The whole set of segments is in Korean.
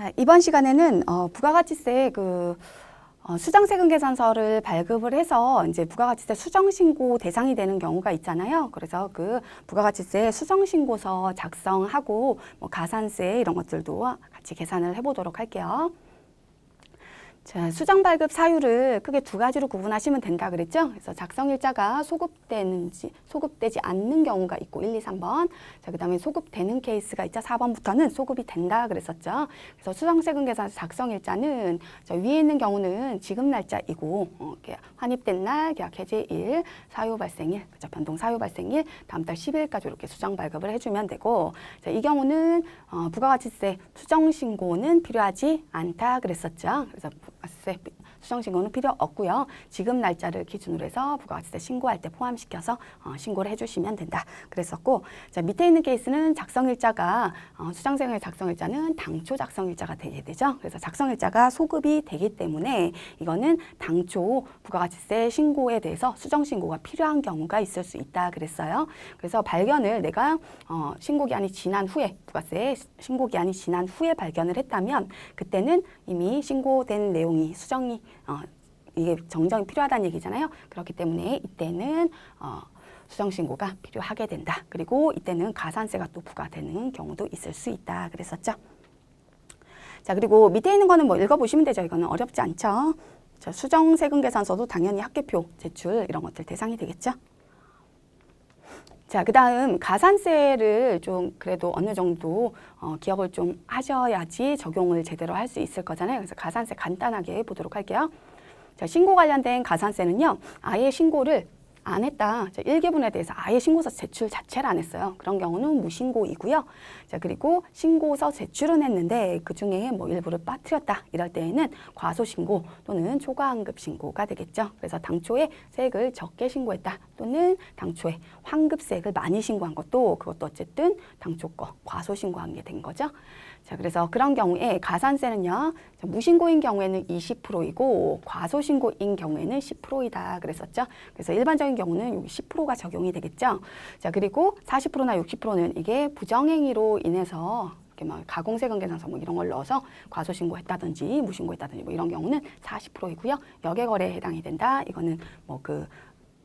자, 이번 시간에는 부가가치세 수정세금 계산서를 발급을 해서 이제 부가가치세 수정신고 대상이 되는 경우가 있잖아요. 그래서 그 부가가치세 수정신고서 작성하고 가산세 이런 것들도 같이 계산을 해보도록 할게요. 자, 수정 발급 사유를 크게 두 가지로 구분하시면 된다 그랬죠? 그래서 작성일자가 소급되지 않는 경우가 있고 1, 2, 3번. 자, 그다음에 소급되는 케이스가 있죠. 4번부터는 소급이 된다 그랬었죠. 그래서 수정세금 계산서 작성일자는 위에 있는 경우는 지급 날짜이고 환입된 날, 계약 해제일, 사유 발생일, 그죠? 변동 사유 발생일, 다음 달 10일까지 이렇게 수정 발급을 해주면 되고, 자, 이 경우는 부가가치세 수정 신고는 필요하지 않다 그랬었죠. 그래서 부가가치세 수정신고는 필요 없고요. 지급 날짜를 기준으로 해서 부가가치세 신고할 때 포함시켜서 신고를 해주시면 된다 그랬었고, 자, 밑에 있는 케이스는 작성일자가 수정세금의 작성일자는 당초 작성일자가 되게 되죠. 그래서 작성일자가 소급이 되기 때문에 이거는 당초 부가가치세 신고에 대해서 수정신고가 필요한 경우가 있을 수 있다 그랬어요. 그래서 발견을 내가 신고기한이 지난 후에 부가세 신고기한이 지난 후에 발견을 했다면 그때는 이미 신고된 내용이 수정이 이게 정정이 필요하다는 얘기잖아요. 그렇기 때문에 이때는 수정신고가 필요하게 된다. 그리고 이때는 가산세가 또 부과되는 경우도 있을 수 있다 그랬었죠. 자, 그리고 밑에 있는 거는 읽어보시면 되죠. 이거는 어렵지 않죠. 자, 수정세금 계산서도 당연히 합계표 제출 이런 것들 대상이 되겠죠. 자, 그 다음 가산세를 좀 그래도 어느 정도 기억을 좀 하셔야지 적용을 제대로 할 수 있을 거잖아요. 그래서 가산세 간단하게 보도록 할게요. 자, 신고 관련된 가산세는요, 아예 신고를 안 했다. 자, 1계분에 대해서 아예 신고서 제출 자체를 안 했어요. 그런 경우는 무신고이고요. 자, 그리고 신고서 제출은 했는데 그 중에 일부를 빠뜨렸다. 이럴 때에는 과소신고 또는 초과환급 신고가 되겠죠. 그래서 당초에 세액을 적게 신고했다. 또는 당초에 환급세액을 많이 신고한 그것도 어쨌든 당초 거 과소신고한 게 된 거죠. 자, 그래서 그런 경우에 가산세는요, 무신고인 경우에는 20%이고 과소신고인 경우에는 10%이다 그랬었죠. 그래서 일반적인 경우는 여기 10%가 적용이 되겠죠. 자, 그리고 40%나 60%는 이게 부정행위로 인해서 이렇게 가공세금 계산서 이런 걸 넣어서 과소신고했다든지 무신고했다든지 이런 경우는 40%이고요. 역외거래에 해당이 된다. 이거는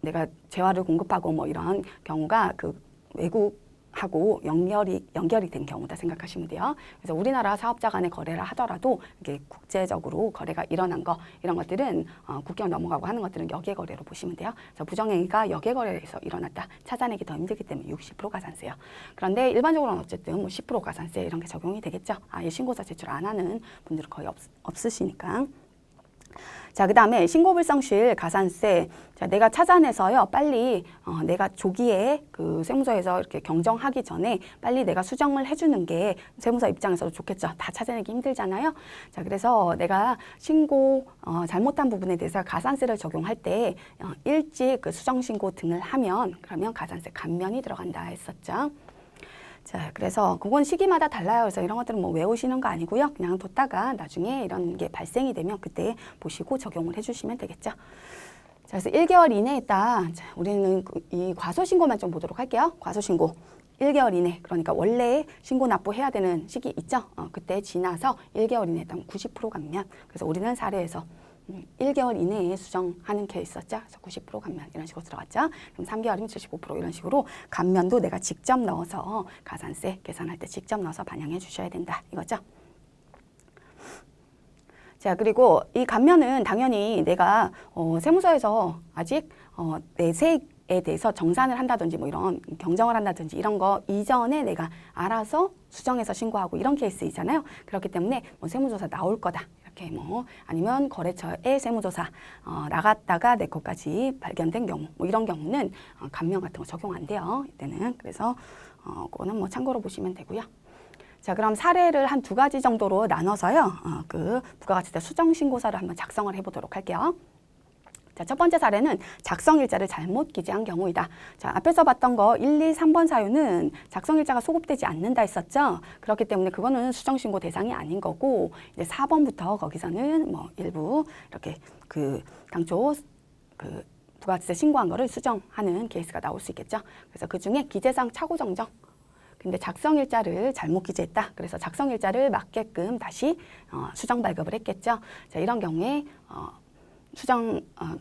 내가 재화를 공급하고 이런 경우가 외국하고 연결이 된 경우다 생각하시면 돼요. 그래서 우리나라 사업자 간의 거래를 하더라도 이게 국제적으로 거래가 일어난 거 이런 것들은 국경 넘어가고 하는 것들은 역외거래로 보시면 돼요. 그래서 부정행위가 역외거래에서 일어났다. 찾아내기 더 힘들기 때문에 60% 가산세요. 그런데 일반적으로는 어쨌든 10% 가산세 이런 게 적용이 되겠죠. 아예 신고서 제출 안 하는 분들은 거의 없으시니까. 자, 그 다음에 신고불성실 가산세. 자, 내가 찾아내서요, 빨리, 내가 조기에 그 세무서에서 이렇게 경정하기 전에 빨리 내가 수정을 해주는 게 세무서 입장에서도 좋겠죠. 다 찾아내기 힘들잖아요. 자, 그래서 내가 신고, 잘못한 부분에 대해서 가산세를 적용할 때, 일찍 그 수정신고 등을 하면, 그러면 가산세 감면이 들어간다 했었죠. 자, 그래서 그건 시기마다 달라요. 그래서 이런 것들은 외우시는 거 아니고요. 그냥 뒀다가 나중에 이런 게 발생이 되면 그때 보시고 적용을 해주시면 되겠죠. 자, 그래서 1개월 이내에 자, 우리는 이 과소신고만 좀 보도록 할게요. 과소신고. 1개월 이내. 그러니까 원래 신고 납부해야 되는 시기 있죠. 그때 지나서 1개월 이내에 따면 90% 감면. 그래서 우리는 사례에서 1개월 이내에 수정하는 케이스였죠. 그래서 90% 감면 이런 식으로 들어갔죠. 그럼 3개월이면 75% 이런 식으로 감면도 내가 직접 넣어서 가산세 계산할 때 직접 넣어서 반영해 주셔야 된다. 이거죠. 자, 그리고 이 감면은 당연히 내가 세무서에서 아직 내 세액에 대해서 정산을 한다든지 이런 경정을 한다든지 이런 거 이전에 내가 알아서 수정해서 신고하고 이런 케이스이잖아요. 그렇기 때문에 세무조사 나올 거다. 이렇게 아니면 거래처에 세무조사 나갔다가 내 것까지 발견된 경우 이런 경우는 감면 같은 거 적용 안 돼요. 이때는. 그래서 그거는 참고로 보시면 되고요. 자, 그럼 사례를 한 2가지 정도로 나눠서요. 그 부가가치세 수정신고서를 한번 작성을 해보도록 할게요. 자, 첫 번째 사례는 작성일자를 잘못 기재한 경우이다. 자, 앞에서 봤던 거 1, 2, 3번 사유는 작성일자가 소급되지 않는다 했었죠. 그렇기 때문에 그거는 수정신고 대상이 아닌 거고, 이제 4번부터 거기서는 일부 이렇게 당초 부가가치세 신고한 거를 수정하는 케이스가 나올 수 있겠죠. 그래서 그 중에 기재상 착오정정. 근데 작성일자를 잘못 기재했다. 그래서 작성일자를 맞게끔 다시 수정 발급을 했겠죠. 자, 이런 경우에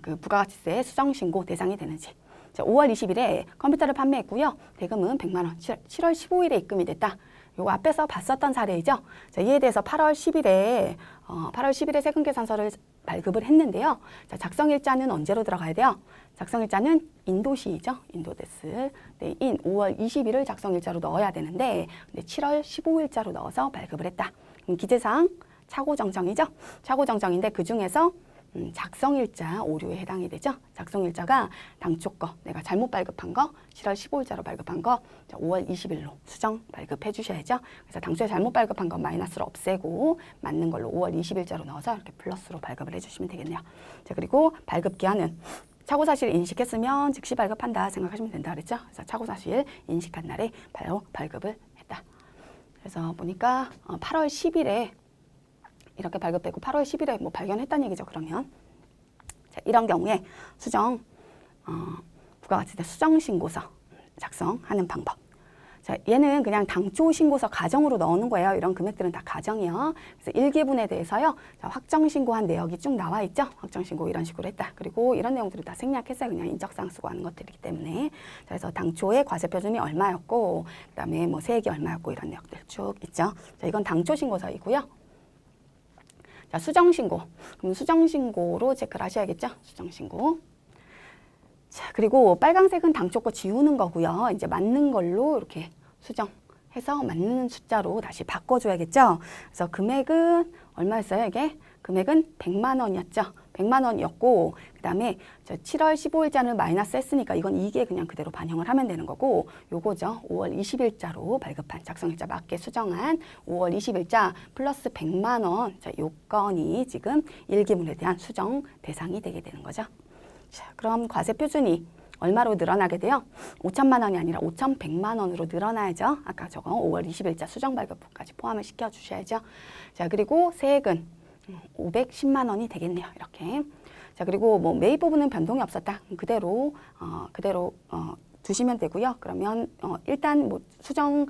그 부가가치세 수정신고 대상이 되는지. 자, 5월 20일에 컴퓨터를 판매했고요. 대금은 100만 원, 7월 15일에 입금이 됐다. 요거 앞에서 봤었던 사례이죠. 자, 이에 대해서 8월 10일에 세금계산서를 발급을 했는데요. 자, 작성일자는 언제로 들어가야 돼요? 작성일자는 인도시이죠. 인도데스. 네, 5월 20일을 작성일자로 넣어야 되는데 7월 15일자로 넣어서 발급을 했다. 기재사항 차고정정이죠. 차고정정인데 그중에서 작성일자 오류에 해당이 되죠. 작성일자가 당초 거, 내가 잘못 발급한 거, 7월 15일자로 발급한 거 5월 20일로 수정 발급해 주셔야죠. 그래서 당초에 잘못 발급한 건 마이너스로 없애고 맞는 걸로 5월 20일자로 넣어서 이렇게 플러스로 발급을 해주시면 되겠네요. 자, 그리고 발급기한은 차고사실 인식했으면 즉시 발급한다 생각하시면 된다 그랬죠. 그래서 차고사실 인식한 날에 바로 발급을 했다. 그래서 보니까 8월 10일에 이렇게 발급되고 8월 10일에 뭐 발견했다는 얘기죠. 그러면 자, 이런 경우에 수정 부가가치세 수정신고서 작성하는 방법. 자, 얘는 그냥 당초 신고서 가정으로 넣는 거예요. 이런 금액들은 다 가정이요. 그래서 일기분에 대해서요. 자, 확정신고한 내역이 쭉 나와 있죠. 확정신고 이런 식으로 했다. 그리고 이런 내용들을 다 생략했어요. 그냥 인적사항 쓰고 하는 것들이기 때문에. 자, 그래서 당초에 과세표준이 얼마였고 그다음에 뭐 세액이 얼마였고 이런 내역들 쭉 있죠. 자, 이건 당초 신고서이고요. 자, 수정신고. 그럼 수정신고로 체크를 하셔야겠죠. 수정신고. 자, 그리고 빨간색은 당초 거 지우는 거고요. 이제 맞는 걸로 이렇게 수정해서 맞는 숫자로 다시 바꿔줘야겠죠. 그래서 금액은 얼마였어요, 이게? 금액은 100만 원이었죠. 100만 원이었고 그다음에 7월 15일자는 마이너스 했으니까 이건 이게 그냥 그대로 반영을 하면 되는 거고 요거죠. 5월 20일자로 발급한 작성일자 맞게 수정한 5월 20일자 플러스 100만 원. 자, 요건이 지금 일기물에 대한 수정 대상이 되게 되는 거죠. 자, 그럼 과세표준이 얼마로 늘어나게 돼요? 5천만 원이 아니라 5,100만 원으로 늘어나야죠. 아까 저거 5월 20일자 수정 발급분까지 포함을 시켜주셔야죠. 자, 그리고 세액은 510만 원이 되겠네요. 이렇게. 자, 그리고 뭐 매입 부분은 변동이 없었다. 그대로 두시면 되고요. 그러면 일단 뭐 수정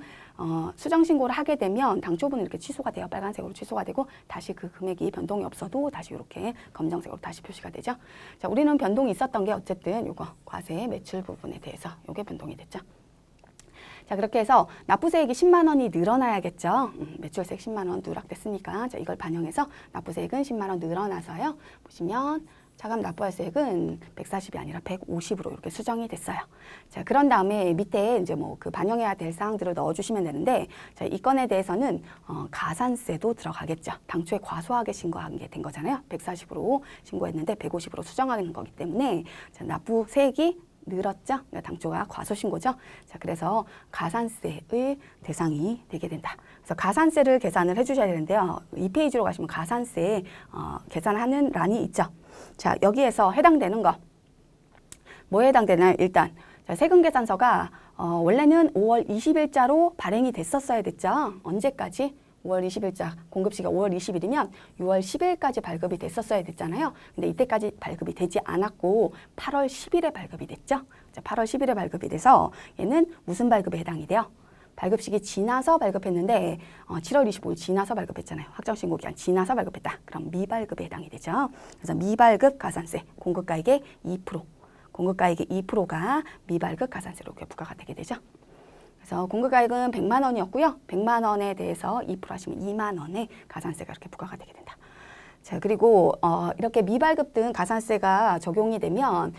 신고를 하게 되면 당초분은 이렇게 취소가 돼요. 빨간색으로 취소가 되고 다시 그 금액이 변동이 없어도 다시 이렇게 검정색으로 다시 표시가 되죠. 자, 우리는 변동이 있었던 게 어쨌든 요거 과세 매출 부분에 대해서 요게 변동이 됐죠. 자, 그렇게 해서 납부세액이 10만 원이 늘어나야겠죠. 매출세액 10만 원 누락됐으니까 자, 이걸 반영해서 납부세액은 10만 원 늘어나서요. 보시면 차감 납부할세액은 140이 아니라 150으로 이렇게 수정이 됐어요. 자, 그런 다음에 밑에 이제 뭐 그 반영해야 될 사항들을 넣어주시면 되는데, 자, 이 건에 대해서는 가산세도 들어가겠죠. 당초에 과소하게 신고한 게 된 거잖아요. 140으로 신고했는데 150으로 수정하는 거기 때문에 자, 납부세액이 늘었죠. 그러니까 당초가 과소신고죠. 자, 그래서 가산세의 대상이 되게 된다. 그래서 가산세를 계산을 해주셔야 되는데요. 이 페이지로 가시면 가산세 계산하는 란이 있죠. 자, 여기에서 해당되는 거 뭐에 해당되나요? 일단 자, 세금계산서가 원래는 5월 20일자로 발행이 됐었어야 됐죠. 언제까지? 5월 20일자 공급시기가 5월 20일이면 6월 10일까지 발급이 됐었어야 됐잖아요. 근데 이때까지 발급이 되지 않았고 8월 10일에 발급이 됐죠. 자, 8월 10일에 발급이 돼서 얘는 무슨 발급에 해당이 돼요? 발급시기 지나서 발급했는데 7월 25일 지나서 발급했잖아요. 확정신고 기간 지나서 발급했다. 그럼 미발급에 해당이 되죠. 그래서 미발급 가산세 공급가액의 2%, 공급가액의 2%가 미발급 가산세로 부과가 되게 되죠. 그래서 공급가액은 100만 원이었고요. 100만 원에 대해서 2% 하시면 2만 원의 가산세가 이렇게 부과가 되게 된다. 자, 그리고 이렇게 미발급 등 가산세가 적용이 되면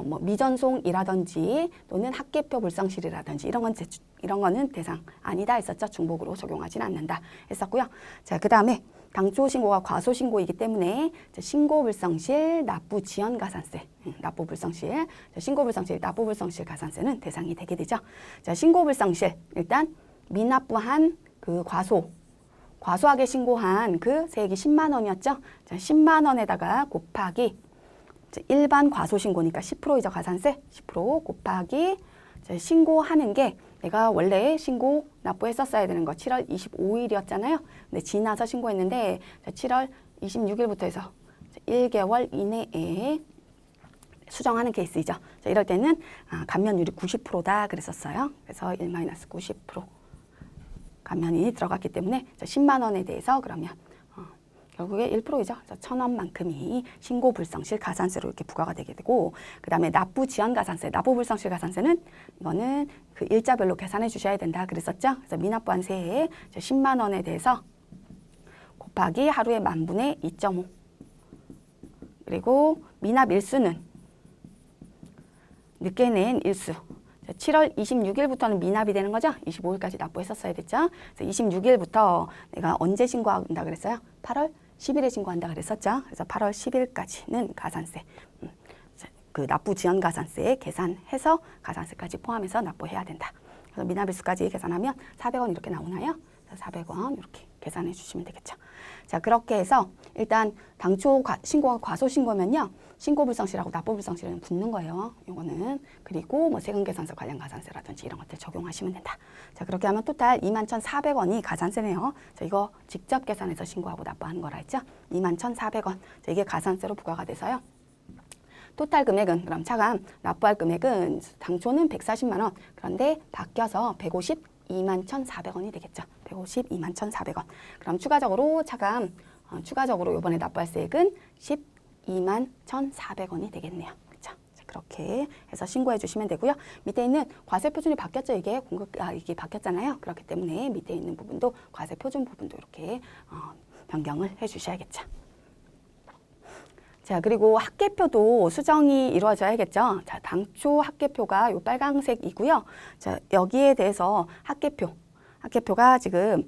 뭐 미전송이라든지 또는 학계표 불성실이라든지 이런 거는 대상 아니다 했었죠. 중복으로 적용하지는 않는다 했었고요. 자, 그다음에 당초 신고가 과소 신고이기 때문에 신고 불성실, 납부 지연 가산세, 납부 불성실, 신고 불성실, 납부 불성실 가산세는 대상이 되게 되죠. 자, 신고 불성실 일단 미납부한 그 과소하게 신고한 그 세액이 10만 원이었죠. 자, 10만 원에다가 곱하기 일반 과소신고니까 10%이죠. 가산세 10% 곱하기 신고하는 게 내가 원래 신고 납부했었어야 되는 거 7월 25일이었잖아요. 근데 지나서 신고했는데 7월 26일부터 해서 1개월 이내에 수정하는 케이스이죠. 자, 이럴 때는 감면율이 90%다 그랬었어요. 그래서 1-90% 감면이 들어갔기 때문에 10만 원에 대해서 그러면 결국에 1%이죠. 그래서 1,000원만큼이 신고 불성실 가산세로 이렇게 부과가 되게 되고, 그 다음에 납부 지연 가산세, 납부 불성실 가산세는 이거는 그 일자별로 계산해 주셔야 된다 그랬었죠. 그래서 미납부한 세에 10만 원에 대해서 곱하기 하루에 10,000분의 2.5. 그리고 미납 일수는 늦게 낸 일수. 7월 26일부터는 미납이 되는 거죠. 25일까지 납부했었어야 됐죠. 그래서 26일부터 내가 언제 신고한다 그랬어요? 8월 10일에 신고한다 그랬었죠. 그래서 8월 10일까지는 가산세, 그 납부 지연 가산세에 계산해서 가산세까지 포함해서 납부해야 된다. 그래서 미납일수까지 계산하면 400원 이렇게 나오나요? 400원 이렇게 계산해 주시면 되겠죠. 자, 그렇게 해서 일단 당초 신고가 과소신고면요, 신고불성실하고 납부불성실은 붙는 거예요. 이거는. 그리고 뭐 세금계산서 관련 가산세라든지 이런 것들 적용하시면 된다. 자, 그렇게 하면 토탈 21,400원이 가산세네요. 자, 이거 직접 계산해서 신고하고 납부하는 거라 했죠. 21,400원. 자, 이게 가산세로 부과가 돼서요. 토탈 금액은 그럼 차감 납부할 금액은 당초는 140만 원. 그런데 바뀌어서 152만 1,400원이 되겠죠. 152만 1,400원. 그럼 추가적으로 차감 추가적으로 이번에 납부할 세액은 12만 1,400원이 되겠네요. 그렇죠? 그렇게 해서 신고해 주시면 되고요. 밑에 있는 과세 표준이 바뀌었죠. 이게 이게 바뀌었잖아요. 그렇기 때문에 밑에 있는 부분도 과세 표준 부분도 이렇게 변경을 해 주셔야겠죠. 자, 그리고 학계표도 수정이 이루어져야겠죠. 자, 당초 학계표가 요 빨강색이고요. 자, 여기에 대해서 학계표가 지금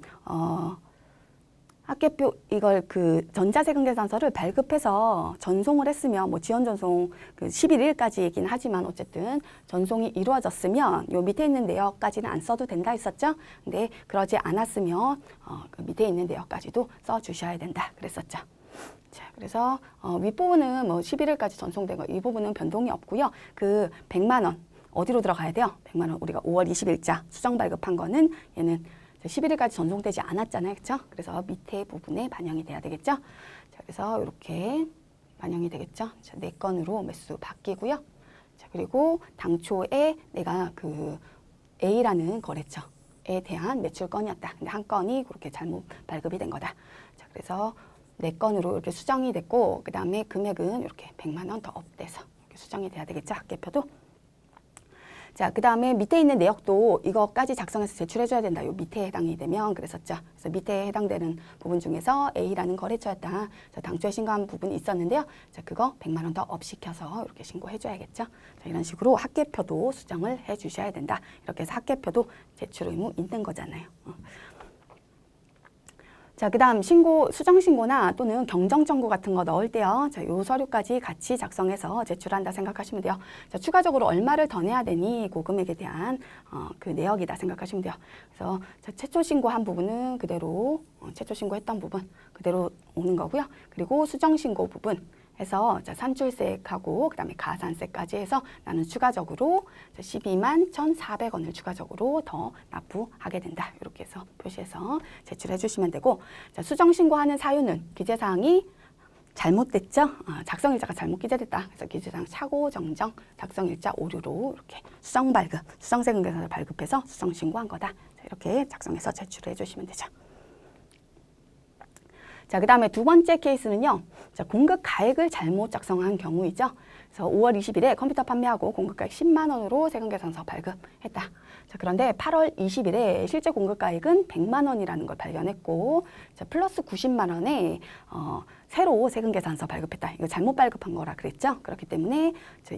학계표 이걸 그 전자세금계산서를 발급해서 전송을 했으면 뭐 지연 전송 그 11일까지이긴 하지만 어쨌든 전송이 이루어졌으면 요 밑에 있는 내역까지는 안 써도 된다 했었죠. 근데 그러지 않았으면 그 밑에 있는 내역까지도 써 주셔야 된다 그랬었죠. 자, 그래서 윗부분은 뭐 11일까지 전송된 거 이 부분은 변동이 없고요. 그 100만 원 어디로 들어가야 돼요? 100만 원 우리가 5월 20일자 수정 발급한 거는 얘는 11일까지 전송되지 않았잖아요. 그렇죠? 그래서 밑에 부분에 반영이 돼야 되겠죠? 자, 그래서 이렇게 반영이 되겠죠? 자, 4건으로 매수 바뀌고요. 자, 그리고 당초에 내가 그 A라는 거래처에 대한 매출건이었다. 근데 한 건이 그렇게 잘못 발급이 된 거다. 자, 그래서 4건으로 이렇게 수정이 됐고, 그 다음에 금액은 이렇게 100만 원 더 업돼서 이렇게 수정이 돼야 되겠죠? 학계표도. 자, 그 다음에 밑에 있는 내역도 이거까지 작성해서 제출해줘야 된다. 요 밑에 해당이 되면 그랬었죠. 그래서 밑에 해당되는 부분 중에서 A라는 거래처였다. 자, 당초에 신고한 부분이 있었는데요. 자, 그거 100만 원 더 업시켜서 이렇게 신고해줘야겠죠. 자, 이런 식으로 학계표도 수정을 해주셔야 된다. 이렇게 해서 학계표도 제출 의무 있는 거잖아요. 자, 그 다음 수정신고나 또는 경정정보 같은 거 넣을 때요. 자, 요 서류까지 같이 작성해서 제출한다 생각하시면 돼요. 자, 추가적으로 얼마를 더 내야 되니 그 금액에 대한 그 내역이다 생각하시면 돼요. 그래서 자, 최초 신고한 부분은 그대로 최초 신고했던 부분 그대로 오는 거고요. 그리고 수정신고 부분 해서 자, 산출세액하고 그다음에 가산세까지 해서 나는 추가적으로 12만 1,400원을 추가적으로 더 납부하게 된다. 이렇게 해서 표시해서 제출해 주시면 되고, 자, 수정 신고하는 사유는 기재사항이 잘못됐죠? 작성일자가 잘못 기재됐다. 그래서 기재사항 착오 정정 작성일자 오류로 이렇게 수정 발급, 수정세금계산서를 발급해서 수정 신고한 거다. 자, 이렇게 작성해서 제출해 주시면 되죠. 자, 그 다음에 두 번째 케이스는요. 자, 공급 가액을 잘못 작성한 경우이죠. 그래서 5월 20일에 컴퓨터 판매하고 공급가액 10만 원으로 세금계산서 발급했다. 자, 그런데 8월 20일에 실제 공급가액은 100만 원이라는 걸 발견했고, 자, 플러스 90만 원에 새로 세금계산서 발급했다. 이거 잘못 발급한 거라 그랬죠. 그렇기 때문에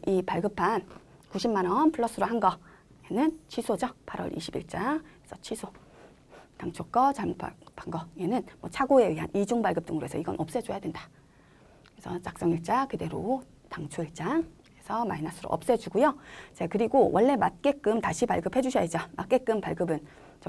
이 발급한 90만 원 플러스로 한 거는 취소죠. 8월 20일자. 그래서 취소. 당초 거 잘못 발급한 거 얘는 뭐 착오에 의한 이중 발급 등으로 해서 이건 없애줘야 된다. 그래서 작성일자 그대로 당초일자 해서 마이너스로 없애주고요. 자, 그리고 원래 맞게끔 다시 발급해 주셔야죠. 맞게끔 발급은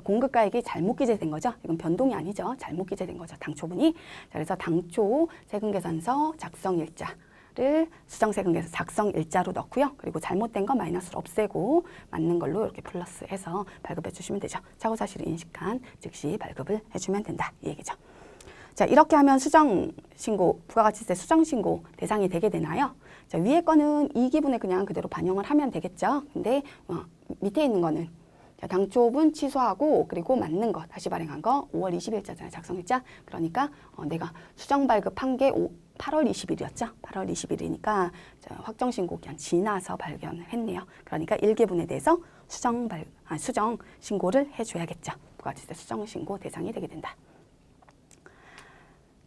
공급가액이 잘못 기재된 거죠. 이건 변동이 아니죠. 잘못 기재된 거죠. 당초분이. 자, 그래서 당초 세금계산서 작성일자 를 수정세금계산서 작성일자로 넣고요. 그리고 잘못된 거 마이너스로 없애고 맞는 걸로 이렇게 플러스해서 발급해 주시면 되죠. 착오사실을 인식한 즉시 발급을 해주면 된다. 이 얘기죠. 자, 이렇게 하면 수정신고, 부가가치세 수정신고 대상이 되게 되나요? 자, 위에 거는 이 기분에 그냥 그대로 반영을 하면 되겠죠. 근데 밑에 있는 거는 자, 당초분 취소하고 그리고 맞는 거 다시 발행한 거 5월 20일자잖아요. 작성일자. 그러니까 내가 수정 발급한 게 8월 20일이었죠. 8월 20일이니까 확정 신고 기한 지나서 발견을 했네요. 그러니까 1개분에 대해서 수정 신고를 해줘야겠죠. 부가가치세 수정 신고 대상이 되게 된다.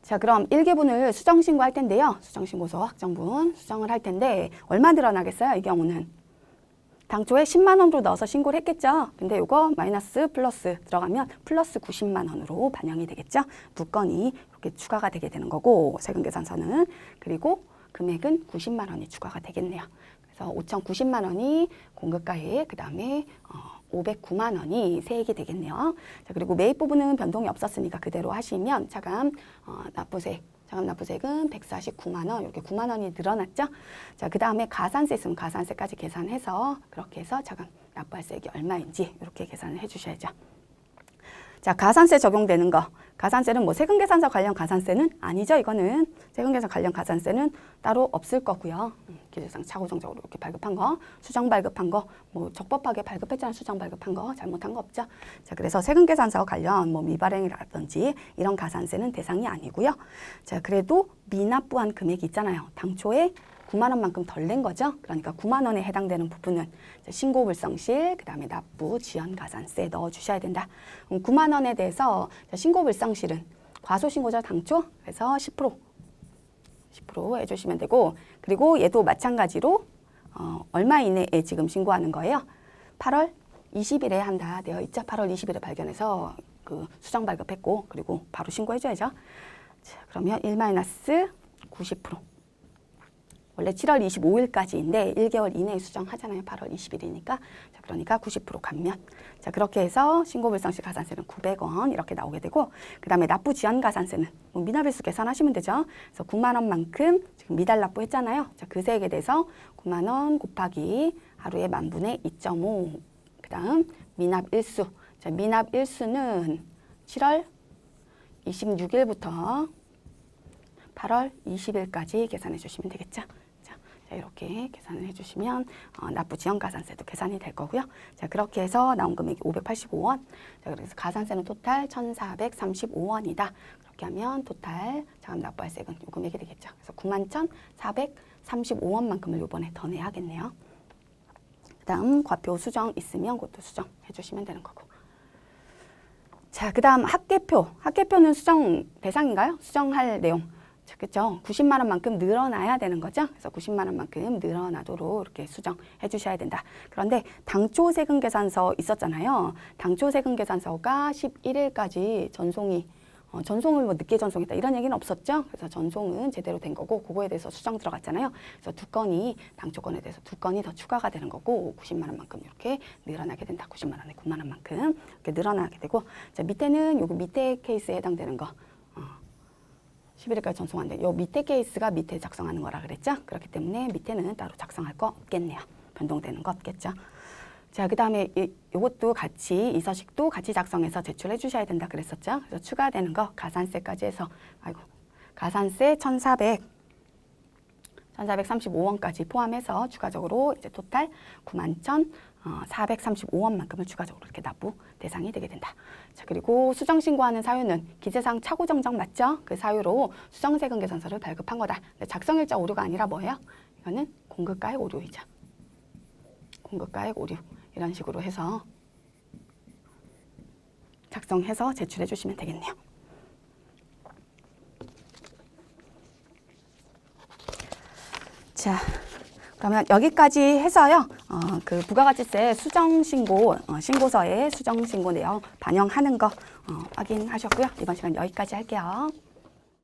자, 그럼 1개분을 수정 신고할 텐데요. 수정 신고서 확정분 수정을 할 텐데 얼마 늘어나겠어요? 이 경우는 당초에 10만 원으로 넣어서 신고를 했겠죠. 근데 이거 마이너스 플러스 들어가면 플러스 90만 원으로 반영이 되겠죠. 두 건이 이렇게 추가가 되게 되는 거고 세금계산서는. 그리고 금액은 90만 원이 추가가 되겠네요. 그래서 5,090만 원이 공급가액, 그 다음에 509만 원이 세액이 되겠네요. 자, 그리고 매입 부분은 변동이 없었으니까 그대로 하시면 차감 납부세액은 149만 원, 이렇게 9만 원이 늘어났죠. 자, 그 다음에 가산세 있으면 가산세까지 계산해서 그렇게 해서 차감 납부할세액이 얼마인지 이렇게 계산을 해주셔야죠. 자, 가산세 적용되는 거. 가산세는 뭐 세금계산서 관련 가산세는 아니죠. 이거는 세금계산 관련 가산세는 따로 없을 거고요. 기재상 차후정적으로 이렇게 발급한 거, 수정 발급한 거, 뭐 적법하게 발급했잖아요. 수정 발급한 거, 잘못한 거 없죠. 자, 그래서 세금계산서 관련 뭐 미발행이라든지 이런 가산세는 대상이 아니고요. 자, 그래도 미납부한 금액이 있잖아요. 당초에 9만 원만큼 덜 낸 거죠. 그러니까 9만 원에 해당되는 부분은 신고불성실, 그 다음에 납부, 지연 가산세 넣어주셔야 된다. 9만 원에 대해서 신고불성실은 과소신고자 당초, 그래서 10% 해주시면 되고, 그리고 얘도 마찬가지로 얼마 이내에 지금 신고하는 거예요. 8월 20일에 한다 되어 있죠. 8월 20일에 발견해서 그 수정 발급했고, 그리고 바로 신고해줘야죠. 자, 그러면 1-90%. 원래 7월 25일까지인데 1개월 이내에 수정하잖아요. 8월 20일이니까. 자, 그러니까 90% 감면. 자, 그렇게 해서 신고불성실 가산세는 900원 이렇게 나오게 되고, 그 다음에 납부 지연 가산세는 뭐 미납일수 계산하시면 되죠. 그래서 9만 원만큼 지금 미달 납부했잖아요. 자, 그 세액에 대해서 9만 원 곱하기 하루에 만분의 2.5. 그 다음 미납일수. 자, 미납일수는 7월 26일부터 8월 20일까지 계산해 주시면 되겠죠. 자, 이렇게 계산을 해주시면 납부 지연 가산세도 계산이 될 거고요. 자, 그렇게 해서 나온 금액이 585원. 자, 그래서 가산세는 토탈 1,435원이다. 그렇게 하면 토탈 자금 납부할세액은 이 금액이 되겠죠. 그래서 91,435원만큼을 이번에 더 내야겠네요. 그다음 과표 수정 있으면 그것도 수정해 주시면 되는 거고. 자, 그다음 학계표. 학계표는 수정 대상인가요? 수정할 내용. 그렇죠. 90만 원만큼 늘어나야 되는 거죠. 그래서 90만 원만큼 늘어나도록 이렇게 수정해 주셔야 된다. 그런데 당초 세금 계산서 있었잖아요. 당초 세금 계산서가 11일까지 전송을 뭐 늦게 전송했다 이런 얘기는 없었죠. 그래서 전송은 제대로 된 거고 그거에 대해서 수정 들어갔잖아요. 그래서 두 건이 당초 건에 대해서 두 건이 더 추가가 되는 거고 90만 원만큼 이렇게 늘어나게 된다. 90만 원에 9만 원만큼 이렇게 늘어나게 되고, 자, 밑에는 요거 밑에 케이스에 해당되는 거. 11일까지 전송한데 요 밑에 케이스가 밑에 작성하는 거라 그랬죠. 그렇기 때문에 밑에는 따로 작성할 거 없겠네요. 변동되는 거 없겠죠. 자, 그 다음에 요것도 같이 이 서식도 같이 작성해서 제출해 주셔야 된다 그랬었죠. 그래서 추가되는 거 가산세까지 해서 가산세 1,435원까지 포함해서 추가적으로 이제 토탈 91,435원만큼을 추가적으로 이렇게 납부 대상이 되게 된다. 자, 그리고 수정 신고하는 사유는 기재상 차후 정정 맞죠? 그 사유로 수정세금 계산서를 발급한 거다. 작성일자 오류가 아니라 뭐예요? 이거는 공급가액 오류이자 공급가액 오류 이런 식으로 해서 작성해서 제출해 주시면 되겠네요. 자, 그러면 여기까지 해서요. 그 부가가치세 수정 신고 신고서에 수정 신고 내용 반영하는 거 확인하셨고요. 이번 시간 여기까지 할게요.